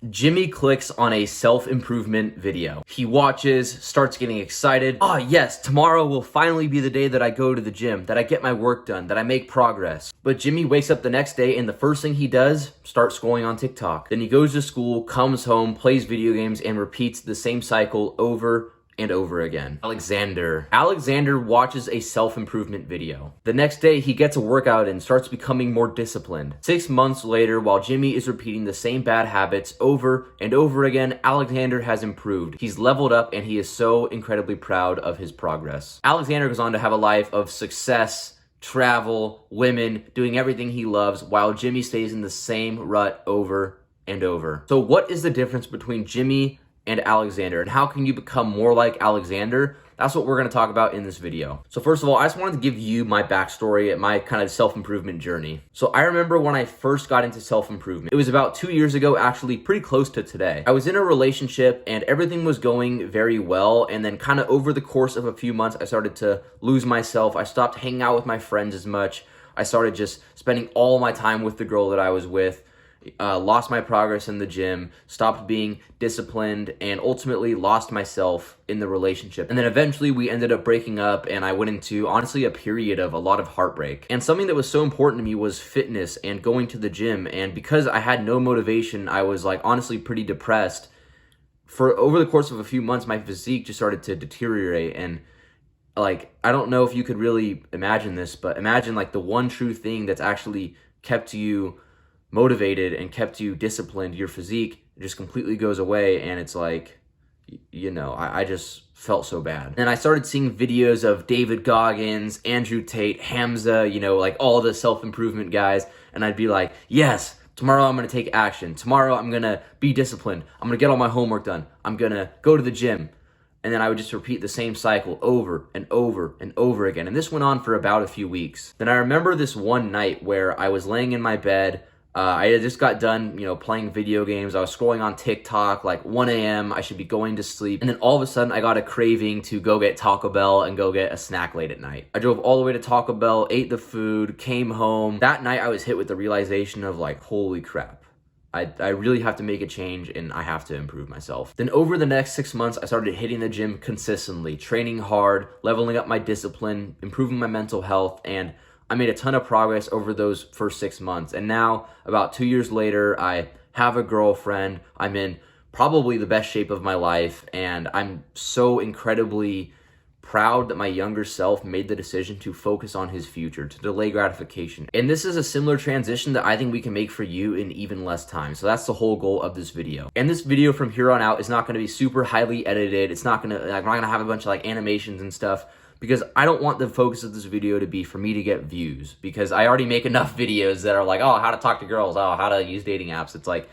Jimmy clicks on a self-improvement video. He watches, starts getting excited. Ah, yes, tomorrow will finally be the day that I go to the gym, that I get my work done, that I make progress. But Jimmy wakes up the next day and the first thing he does, starts scrolling on TikTok. Then he goes to school, comes home, plays video games, and repeats the same cycle over and over again. Alexander watches a self-improvement video. The next day, he gets a workout and starts becoming more disciplined. 6 months later, while Jimmy is repeating the same bad habits over and over again, Alexander has improved. He's leveled up and he is so incredibly proud of his progress. Alexander goes on to have a life of success, travel, women, doing everything he loves, while Jimmy stays in the same rut over and over. So what is the difference between Jimmy and Alexander, and how can you become more like Alexander? That's what we're gonna talk about in this video. So first of all, I just wanted to give you my backstory at my kind of self-improvement journey. So I remember when I first got into self-improvement. It was about 2 years ago, actually pretty close to today. I was in a relationship and everything was going very well, and then kind of over the course of a few months, I started to lose myself. I stopped hanging out with my friends as much. I started just spending all my time with the girl that I was with. Lost my progress in the gym, stopped being disciplined, and ultimately lost myself in the relationship. And then eventually we ended up breaking up, and I went into, honestly, a period of a lot of heartbreak. And something that was so important to me was fitness and going to the gym. And because I had no motivation, I was like honestly pretty depressed. For over the course of a few months, my physique just started to deteriorate. And like, I don't know if you could really imagine this, but imagine like the one true thing that's actually kept you motivated and kept you disciplined, your physique just completely goes away, and it's like, you know, I just felt so bad. And I started seeing videos of David Goggins, Andrew Tate, Hamza, you know, like all the self-improvement guys, and I'd be like, yes, tomorrow I'm gonna take action. Tomorrow I'm gonna be disciplined. I'm gonna get all my homework done. I'm gonna go to the gym. And then I would just repeat the same cycle over and over and over again. And this went on for about a few weeks. Then I remember this one night where I was laying in my bed. I had just got done, you know, playing video games. I was scrolling on TikTok, like 1 a.m. I should be going to sleep. And then all of a sudden, I got a craving to go get Taco Bell and go get a snack late at night. I drove all the way to Taco Bell, ate the food, came home. That night, I was hit with the realization of like, holy crap. I really have to make a change and I have to improve myself. Then over the next 6 months, I started hitting the gym consistently, training hard, leveling up my discipline, improving my mental health, and I made a ton of progress over those first 6 months. And now, about 2 years later, I have a girlfriend. I'm in probably the best shape of my life. And I'm so incredibly proud that my younger self made the decision to focus on his future, to delay gratification. And this is a similar transition that I think we can make for you in even less time. So that's the whole goal of this video. And this video from here on out is not gonna be super highly edited. It's not gonna, like, I'm not gonna have a bunch of like animations and stuff, because I don't want the focus of this video to be for me to get views, because I already make enough videos that are like, oh, how to talk to girls, oh, how to use dating apps. It's like,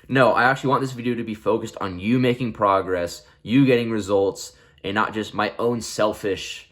no, I actually want this video to be focused on you making progress, you getting results, and not just my own selfish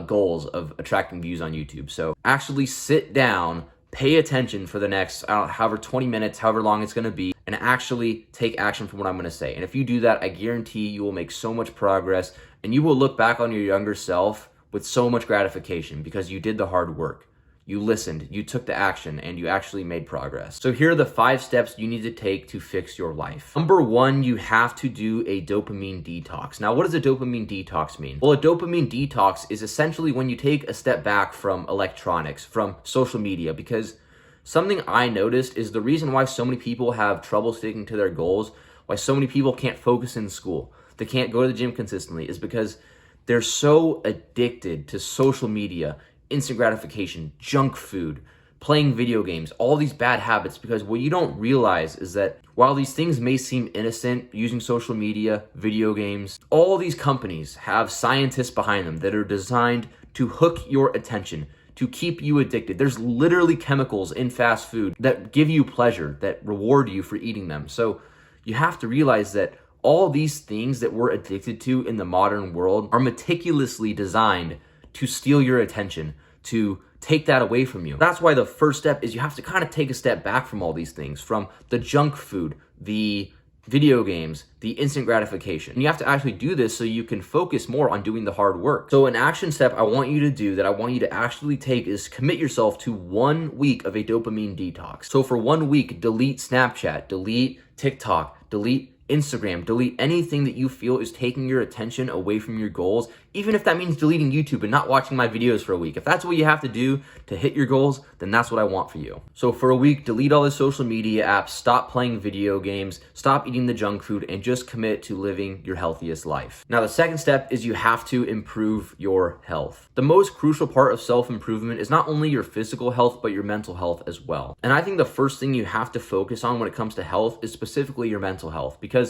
goals of attracting views on YouTube. So actually sit down, pay attention for the next, however 20 minutes, however long it's gonna be, and actually take action from what I'm gonna say. And if you do that, I guarantee you will make so much progress, and you will look back on your younger self with so much gratification, because you did the hard work. You listened, you took the action, and you actually made progress. So here are the 5 steps you need to take to fix your life. Number 1, you have to do a dopamine detox. Now, what does a dopamine detox mean? Well, a dopamine detox is essentially when you take a step back from electronics, from social media, because something I noticed is the reason why so many people have trouble sticking to their goals, why so many people can't focus in school, they can't go to the gym consistently, is because they're so addicted to social media, instant gratification, junk food, playing video games, all these bad habits. Because what you don't realize is that while these things may seem innocent, using social media, video games, all these companies have scientists behind them that are designed to hook your attention, to keep you addicted. There's literally chemicals in fast food that give you pleasure, that reward you for eating them. So you have to realize that all these things that we're addicted to in the modern world are meticulously designed to steal your attention, to take that away from you. That's why the first step is you have to kind of take a step back from all these things, from the junk food, the video games, the instant gratification. And you have to actually do this so you can focus more on doing the hard work. So an action step I want you to do, that I want you to actually take, is commit yourself to 1 week of a dopamine detox. So for 1 week, delete Snapchat, delete TikTok, delete Instagram, delete anything that you feel is taking your attention away from your goals, even if that means deleting YouTube and not watching my videos for a week. If that's what you have to do to hit your goals, then that's what I want for you. So for a week, delete all the social media apps, stop playing video games, stop eating the junk food, and just commit to living your healthiest life. Now, the second step is you have to improve your health. The most crucial part of self-improvement is not only your physical health, but your mental health as well. And I think the first thing you have to focus on when it comes to health is specifically your mental health, because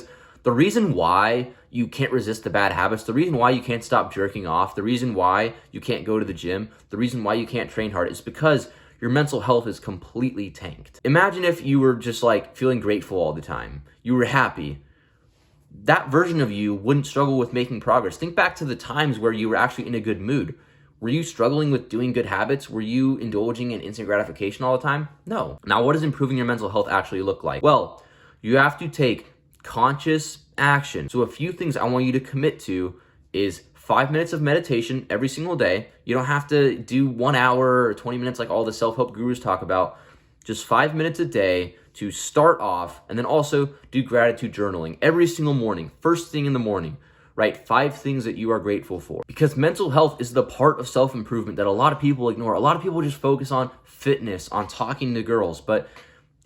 the reason why you can't resist the bad habits, the reason why you can't stop jerking off, the reason why you can't go to the gym, the reason why you can't train hard is because your mental health is completely tanked. Imagine if you were just like feeling grateful all the time. You were happy. That version of you wouldn't struggle with making progress. Think back to the times where you were actually in a good mood. Were you struggling with doing good habits? Were you indulging in instant gratification all the time? No. Now, what does improving your mental health actually look like? Well, you have to take conscious action. So a few things I want you to commit to is 5 minutes of meditation every single day. You don't have to do 1 hour or 20 minutes like all the self-help gurus talk about. Just 5 minutes a day to start off, and then also do gratitude journaling every single morning, first thing in the morning. Write 5 things that you are grateful for. Because mental health is the part of self-improvement that a lot of people ignore. A lot of people just focus on fitness, on talking to girls, but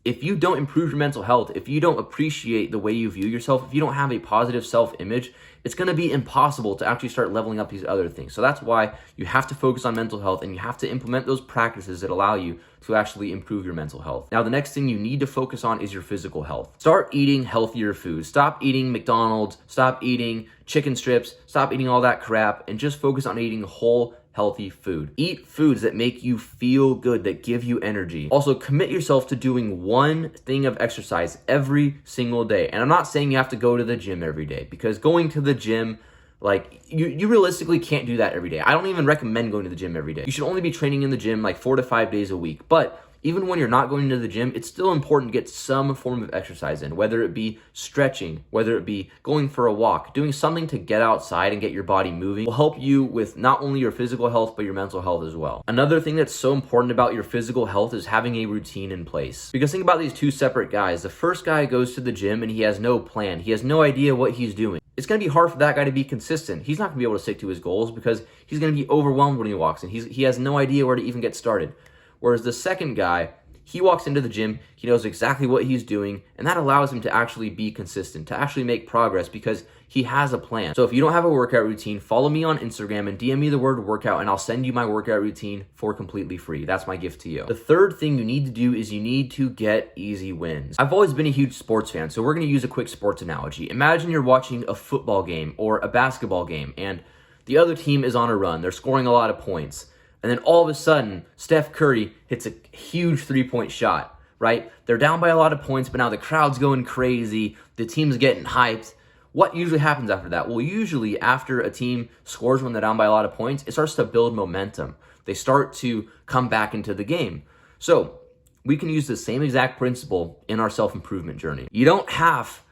if you don't improve your mental health, if you don't appreciate the way you view yourself, if you don't have a positive self-image, it's going to be impossible to actually start leveling up these other things. So that's why you have to focus on mental health, and you have to implement those practices that allow you to actually improve your mental health. Now, the next thing you need to focus on is your physical health. Start eating healthier foods. Stop eating McDonald's, stop eating chicken strips, stop eating all that crap, and just focus on eating whole, healthy food. Eat foods that make you feel good, that give you energy. Also, commit yourself to doing one thing of exercise every single day. And I'm not saying you have to go to the gym every day, because going to the gym, like, you realistically can't do that every day. I don't even recommend going to the gym every day. You should only be training in the gym like 4 to 5 days a week. But even when you're not going to the gym, it's still important to get some form of exercise in, whether it be stretching, whether it be going for a walk. Doing something to get outside and get your body moving will help you with not only your physical health, but your mental health as well. Another thing that's so important about your physical health is having a routine in place. Because think about these two separate guys. The first guy goes to the gym and he has no plan. He has no idea what he's doing. It's going to be hard for that guy to be consistent. He's not going to be able to stick to his goals because he's going to be overwhelmed when he walks in. He has no idea where to even get started. Whereas the second guy, he walks into the gym, he knows exactly what he's doing, and that allows him to actually be consistent, to actually make progress because he has a plan. So if you don't have a workout routine, follow me on Instagram and DM me the word workout, and I'll send you my workout routine for completely free. That's my gift to you. The third thing you need to do is you need to get easy wins. I've always been a huge sports fan, so we're going to use a quick sports analogy. Imagine you're watching a football game or a basketball game, and the other team is on a run. They're scoring a lot of points. And then all of a sudden, Steph Curry hits a huge three-point shot, right? They're down by a lot of points, but now the crowd's going crazy. The team's getting hyped. What usually happens after that? Well, usually after a team scores when they're down by a lot of points, it starts to build momentum. They start to come back into the game. So we can use the same exact principle in our self-improvement journey. You don't have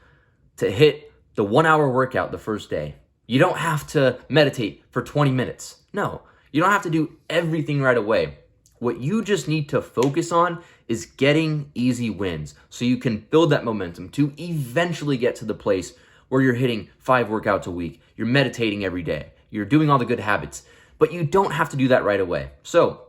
to hit the 1-hour workout the first day. You don't have to meditate for 20 minutes. No. You don't have to do everything right away. What you just need to focus on is getting easy wins so you can build that momentum to eventually get to the place where you're hitting 5 workouts a week, you're meditating every day, you're doing all the good habits, but you don't have to do that right away. So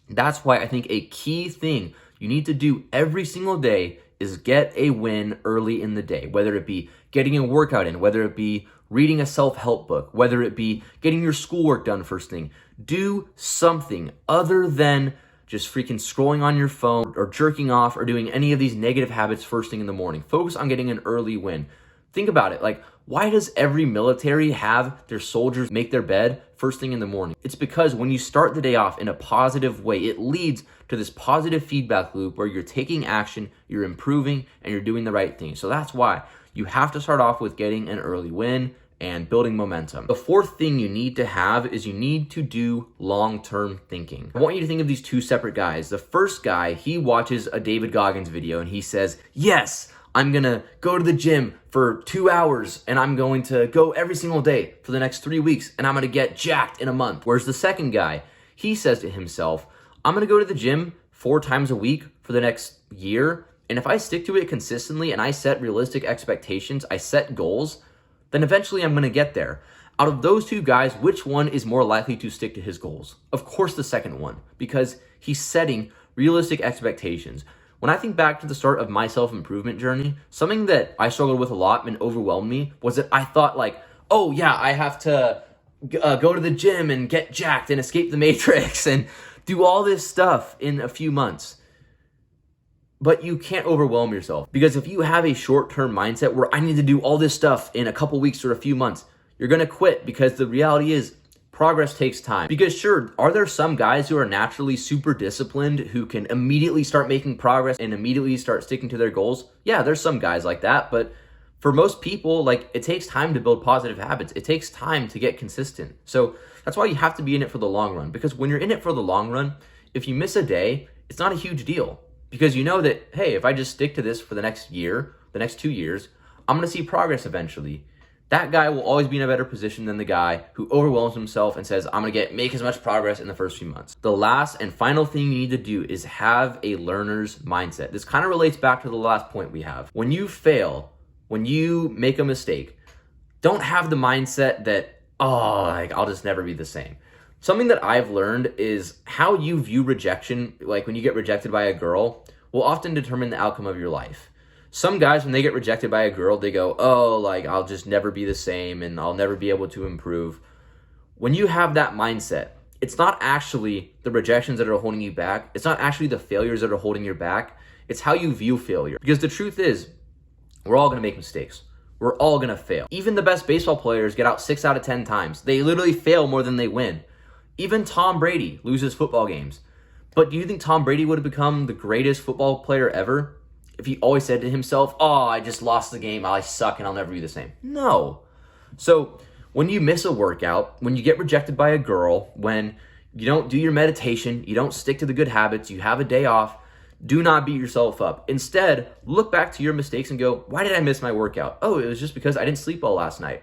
that's why I think a key thing you need to do every single day is get a win early in the day, whether it be getting a workout in, whether it be reading a self-help book, whether it be getting your schoolwork done first thing. Do something other than just freaking scrolling on your phone or jerking off or doing any of these negative habits first thing in the morning. Focus on getting an early win. Think about it. Like, why does every military have their soldiers make their bed first thing in the morning? It's because when you start the day off in a positive way, it leads to this positive feedback loop where you're taking action, you're improving, and you're doing the right thing. So that's why you have to start off with getting an early win and building momentum. The fourth thing you need to have is you need to do long-term thinking. I want you to think of these two separate guys. The first guy, he watches a David Goggins video and he says, yes, I'm gonna go to the gym for 2 hours and I'm going to go every single day for the next 3 weeks and I'm gonna get jacked in a month. Whereas the second guy, he says to himself, I'm gonna go to the gym 4 times a week for the next year And if I stick to it consistently and I set realistic expectations, I set goals, then eventually I'm going to get there. Out of those two guys, which one is more likely to stick to his goals? Of course, the second one, because he's setting realistic expectations. When I think back to the start of my self-improvement journey, something that I struggled with a lot and overwhelmed me was that I thought like, oh yeah, I have to go to the gym and get jacked and escape the matrix and do all this stuff in a few months. But you can't overwhelm yourself, because if you have a short-term mindset where I need to do all this stuff in a couple weeks or a few months, you're going to quit, because the reality is progress takes time. Because sure, are there some guys who are naturally super disciplined who can immediately start making progress and immediately start sticking to their goals? Yeah, there's some guys like that, but for most people, like, it takes time to build positive habits. It takes time to get consistent. So that's why you have to be in it for the long run, because when you're in it for the long run, if you miss a day, it's not a huge deal, because you know that, hey, if I just stick to this for the next year, the next 2 years, I'm going to see progress eventually. That guy will always be in a better position than the guy who overwhelms himself and says, I'm going to make as much progress in the first few months. The last and final thing you need to do is have a learner's mindset. This kind of relates back to the last point we have. When you fail, when you make a mistake, don't have the mindset that, I'll just never be the same. Something that I've learned is how you view rejection, like when you get rejected by a girl, will often determine the outcome of your life. Some guys, when they get rejected by a girl, they go, I'll just never be the same and I'll never be able to improve. When you have that mindset, it's not actually the rejections that are holding you back. It's not actually the failures that are holding you back. It's how you view failure. Because the truth is, we're all going to make mistakes. We're all going to fail. Even the best baseball players get out 6 out of 10 times. They literally fail more than they win. Even Tom Brady loses football games. But do you think Tom Brady would have become the greatest football player ever if he always said to himself, I just lost the game, I suck, and I'll never be the same? No. So when you miss a workout, when you get rejected by a girl, when you don't do your meditation, you don't stick to the good habits, you have a day off, do not beat yourself up. Instead, look back to your mistakes and go, why did I miss my workout? It was just because I didn't sleep well last night.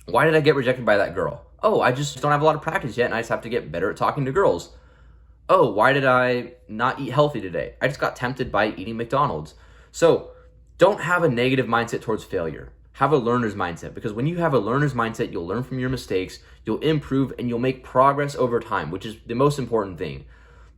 Why did I get rejected by that girl? I just don't have a lot of practice yet, and I just have to get better at talking to girls. Why did I not eat healthy today? I just got tempted by eating McDonald's. So don't have a negative mindset towards failure. Have a learner's mindset, because when you have a learner's mindset, you'll learn from your mistakes, you'll improve, and you'll make progress over time, which is the most important thing.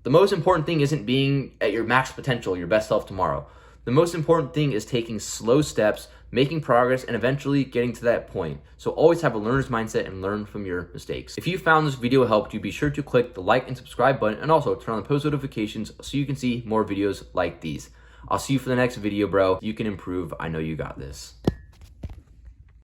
The most important thing isn't being at your max potential, your best self tomorrow. The most important thing is taking slow steps, making progress, and eventually getting to that point. So always have a learner's mindset and learn from your mistakes. If you found this video helped you, be sure to click the like and subscribe button, and also turn on the post notifications so you can see more videos like these. I'll see you for the next video, bro. You can improve. I know you got this.